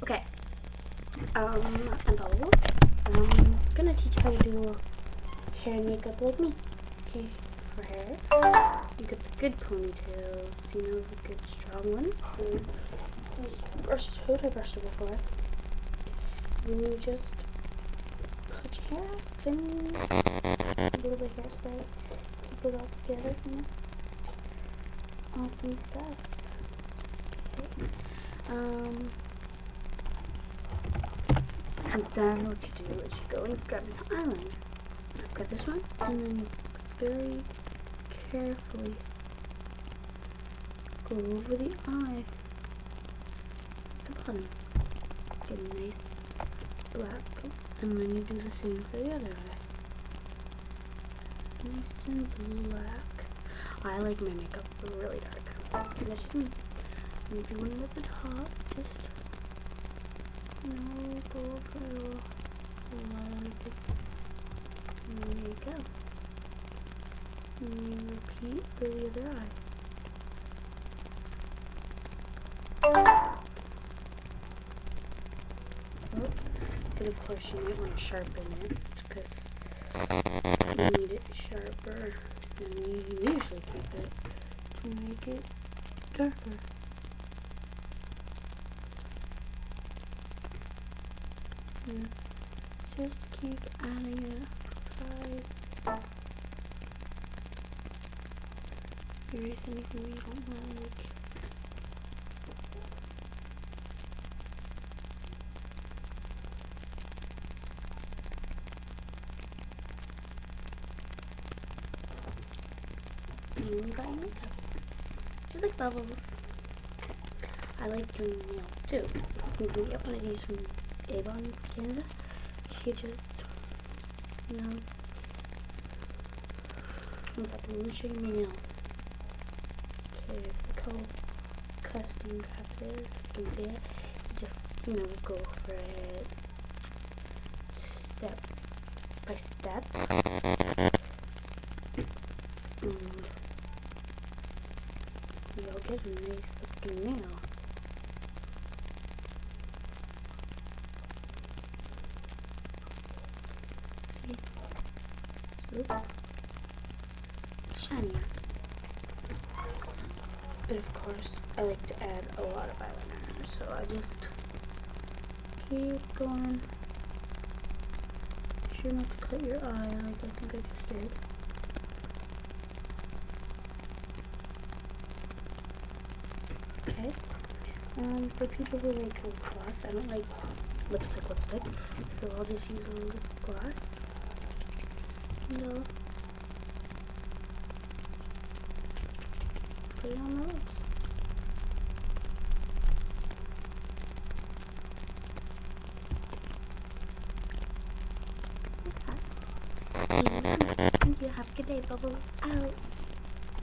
Okay. I'm Bubbles. I'm gonna teach you how to do hair and makeup like me. Okay, for hair, you get the good ponytails, you know, the good strong ones. Who I brushed it before. Then you just put your hair up and a little bit of hairspray. Keep it all together, you know. Awesome stuff. Okay. And then what you do is you go and grab an eyeliner. Grab this one, and then you very carefully go over the eye, the bottom. Get a nice black, and then you do the same for the other eye. Nice and black. I like my makeup really dark. And that's just me. And if you want it at the top, just go over a little light. And there you go. And you repeat for the other eye. Oh, but of course you might want to sharpen it because you need it sharper than you usually keep it to make it darker. And just keep adding it. Guys. Erase anything you don't like. And you got your makeup. Just like Bubbles. I like doing nails too. You can get one of these from Avon, Canada. You just, you know, one second, let me show you my nail. Okay, look how custom craft it is. You can see it. You just, you know, go for it step by step. You'll get a nice looking nail. See? Swoop. Shinier. But of course, I like to add a lot of eyeliner, so I just keep going. Be sure not to cut your eye like I think I just did. Okay. For people who like lip gloss, I don't like lipstick, so I'll just use a lip gloss. And put it on the lips. Like that. Thank you. Have a good day, Bubbles. Out.